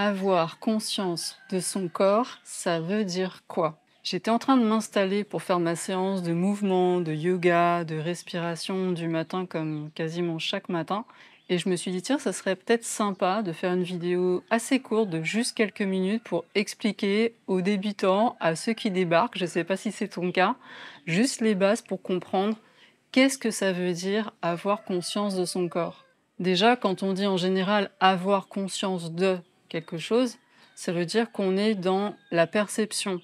Avoir conscience de son corps, ça veut dire quoi? J'étais en train de m'installer pour faire ma séance de mouvement, de yoga, de respiration du matin comme quasiment chaque matin. Et je me suis dit, tiens, ça serait peut-être sympa de faire une vidéo assez courte de juste quelques minutes pour expliquer aux débutants, à ceux qui débarquent, je ne sais pas si c'est ton cas, juste les bases pour comprendre qu'est-ce que ça veut dire avoir conscience de son corps. Déjà, quand on dit en général avoir conscience de quelque chose, ça veut dire qu'on est dans la perception,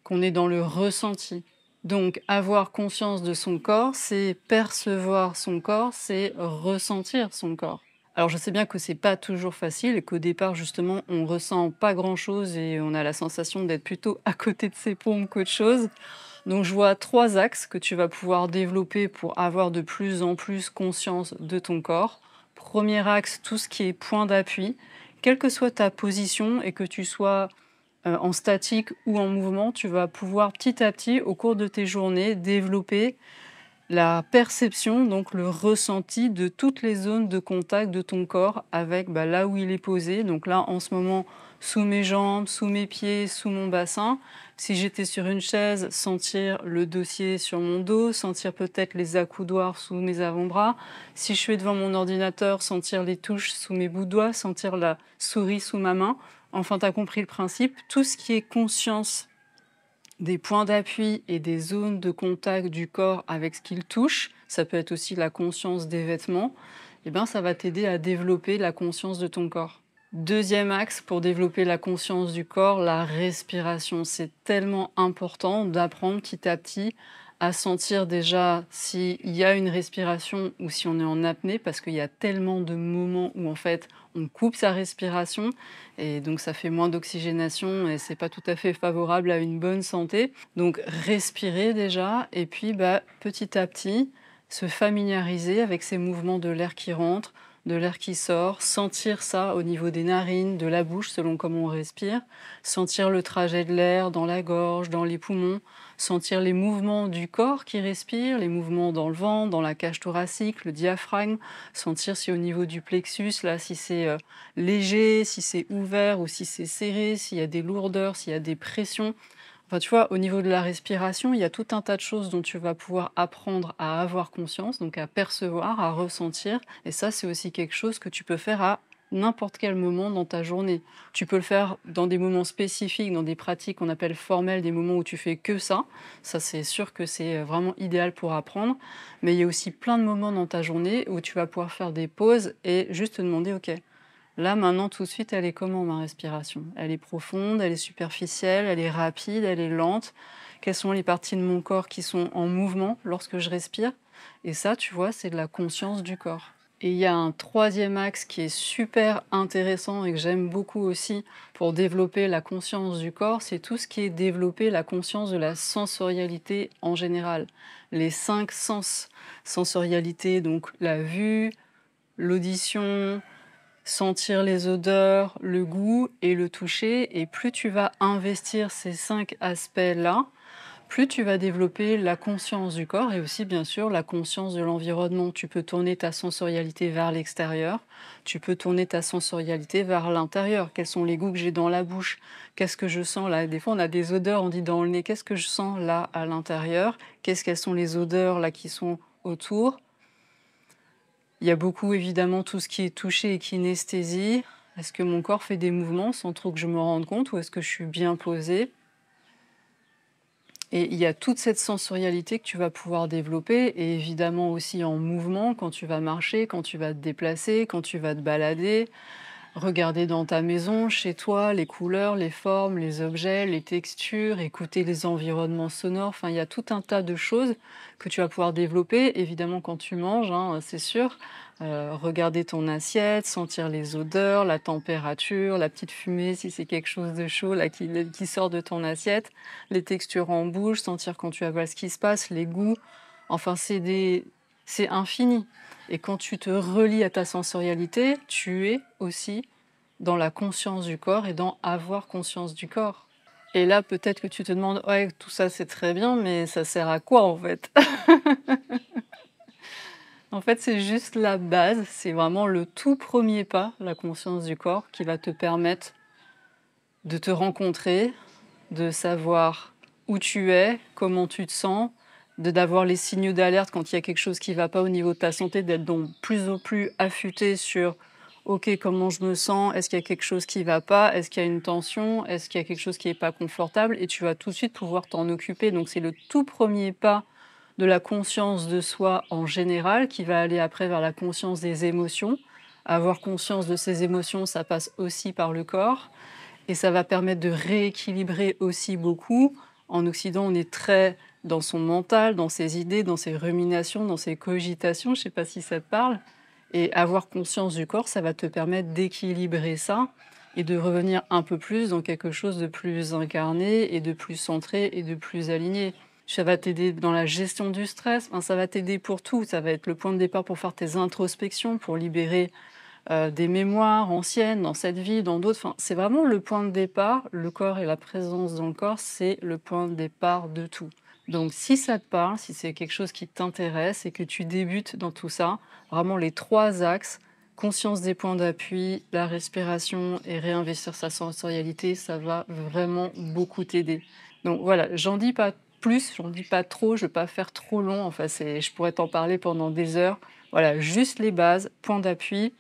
qu'on est dans le ressenti. Donc, avoir conscience de son corps, c'est percevoir son corps, c'est ressentir son corps. Alors, je sais bien que c'est pas toujours facile et qu'au départ, justement, on ressent pas grand-chose et on a la sensation d'être plutôt à côté de ses pompes qu'autre chose. Donc, je vois trois axes que tu vas pouvoir développer pour avoir de plus en plus conscience de ton corps. Premier axe, tout ce qui est point d'appui. Quelle que soit ta position et que tu sois en statique ou en mouvement, tu vas pouvoir petit à petit, au cours de tes journées, développer la perception, donc le ressenti de toutes les zones de contact de ton corps avec là où il est posé. Donc là, en ce moment, sous mes jambes, sous mes pieds, sous mon bassin. Si j'étais sur une chaise, sentir le dossier sur mon dos, sentir peut-être les accoudoirs sous mes avant-bras. Si je suis devant mon ordinateur, sentir les touches sous mes bouts de doigts, sentir la souris sous ma main. Enfin, tu as compris le principe. Tout ce qui est conscience des points d'appui et des zones de contact du corps avec ce qu'il touche, ça peut être aussi la conscience des vêtements, et ben ça va t'aider à développer la conscience de ton corps. Deuxième axe pour développer la conscience du corps, la respiration. C'est tellement important d'apprendre petit à petit à sentir déjà s'il y a une respiration ou si on est en apnée, parce qu'il y a tellement de moments où en fait on coupe sa respiration et donc ça fait moins d'oxygénation et c'est pas tout à fait favorable à une bonne santé. Donc respirer déjà et puis petit à petit se familiariser avec ces mouvements de l'air qui rentre, de l'air qui sort, sentir ça au niveau des narines, de la bouche selon comment on respire, sentir le trajet de l'air dans la gorge, dans les poumons, sentir les mouvements du corps qui respire, les mouvements dans le ventre, dans la cage thoracique, le diaphragme, sentir si au niveau du plexus, là, si c'est léger, si c'est ouvert ou si c'est serré, s'il y a des lourdeurs, s'il y a des pressions. Enfin, tu vois, au niveau de la respiration, il y a tout un tas de choses dont tu vas pouvoir apprendre à avoir conscience, donc à percevoir, à ressentir. Et ça, c'est aussi quelque chose que tu peux faire à n'importe quel moment dans ta journée. Tu peux le faire dans des moments spécifiques, dans des pratiques qu'on appelle formelles, des moments où tu fais que ça. Ça, c'est sûr que c'est vraiment idéal pour apprendre. Mais il y a aussi plein de moments dans ta journée où tu vas pouvoir faire des pauses et juste te demander, OK, là, maintenant, tout de suite, elle est comment ma respiration? Elle est profonde, elle est superficielle, elle est rapide, elle est lente? Quelles sont les parties de mon corps qui sont en mouvement lorsque je respire? Et ça, tu vois, c'est de la conscience du corps. Et il y a un troisième axe qui est super intéressant et que j'aime beaucoup aussi pour développer la conscience du corps, c'est tout ce qui est développer la conscience de la sensorialité en général. Les cinq sens. Sensorialité, donc la vue, l'audition, sentir les odeurs, le goût et le toucher. Et plus tu vas investir ces cinq aspects-là, plus tu vas développer la conscience du corps et aussi bien sûr la conscience de l'environnement. Tu peux tourner ta sensorialité vers l'extérieur, tu peux tourner ta sensorialité vers l'intérieur. Quels sont les goûts que j'ai dans la bouche? Qu'est-ce que je sens là? Des fois on a des odeurs, on dit dans le nez, qu'est-ce que je sens là à l'intérieur? Quelles sont les odeurs là qui sont autour? Il y a beaucoup évidemment tout ce qui est touché et kinesthésie. Est-ce que mon corps fait des mouvements sans trop que je me rende compte ou est-ce que je suis bien posée? Et il y a toute cette sensorialité que tu vas pouvoir développer et évidemment aussi en mouvement quand tu vas marcher, quand tu vas te déplacer, quand tu vas te balader. Regarder dans ta maison, chez toi, les couleurs, les formes, les objets, les textures, écouter les environnements sonores. Enfin, il y a tout un tas de choses que tu vas pouvoir développer, évidemment quand tu manges, hein, c'est sûr. Regarder ton assiette, sentir les odeurs, la température, la petite fumée si c'est quelque chose de chaud là, qui sort de ton assiette, les textures en bouche, sentir quand tu avales ce qui se passe, les goûts. Enfin, c'est infini. Et quand tu te relies à ta sensorialité, tu es aussi dans la conscience du corps et dans avoir conscience du corps. Et là, peut-être que tu te demandes, ouais, tout ça c'est très bien, mais ça sert à quoi en fait? En fait, c'est juste la base, c'est vraiment le tout premier pas, la conscience du corps, qui va te permettre de te rencontrer, de savoir où tu es, comment tu te sens, d'avoir les signaux d'alerte quand il y a quelque chose qui ne va pas au niveau de ta santé, d'être donc plus en plus affûté sur: «OK, comment je me sens? Est-ce qu'il y a quelque chose qui ne va pas? Est-ce qu'il y a une tension? Est-ce qu'il y a quelque chose qui est pas confortable?» et tu vas tout de suite pouvoir t'en occuper. Donc c'est le tout premier pas de la conscience de soi en général, qui va aller après vers la conscience des émotions. Avoir conscience de ses émotions, ça passe aussi par le corps et ça va permettre de rééquilibrer aussi beaucoup. En Occident, on est très dans son mental, dans ses idées, dans ses ruminations, dans ses cogitations, je ne sais pas si ça te parle? Et avoir conscience du corps, ça va te permettre d'équilibrer ça et de revenir un peu plus dans quelque chose de plus incarné et de plus centré et de plus aligné. Ça va t'aider dans la gestion du stress, enfin, ça va t'aider pour tout. Ça va être le point de départ pour faire tes introspections, pour libérer des mémoires anciennes dans cette vie, dans d'autres. Enfin, c'est vraiment le point de départ. Le corps et la présence dans le corps, c'est le point de départ de tout. Donc, si ça te parle, si c'est quelque chose qui t'intéresse et que tu débutes dans tout ça, vraiment les 3 axes, conscience des points d'appui, la respiration et réinvestir sa sensorialité, ça va vraiment beaucoup t'aider. Donc voilà, j'en dis pas plus, j'en dis pas trop, je ne veux pas faire trop long, enfin je pourrais t'en parler pendant des heures. Voilà, juste les bases, points d'appui,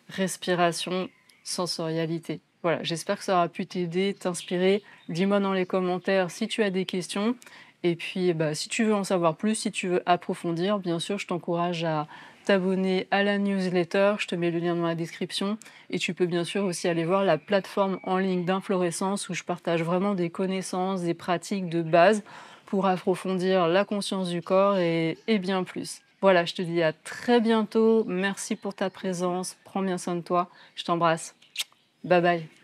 respiration, sensorialité. Voilà, j'espère que ça aura pu t'aider, t'inspirer. Dis-moi dans les commentaires si tu as des questions. Et puis, bah, si tu veux en savoir plus, si tu veux approfondir, bien sûr, je t'encourage à t'abonner à la newsletter. Je te mets le lien dans la description. Et tu peux bien sûr aussi aller voir la plateforme en ligne d'inflorescence où je partage vraiment des connaissances, des pratiques de base pour approfondir la conscience du corps et bien plus. Voilà, je te dis à très bientôt. Merci pour ta présence. Prends bien soin de toi. Je t'embrasse. Bye bye.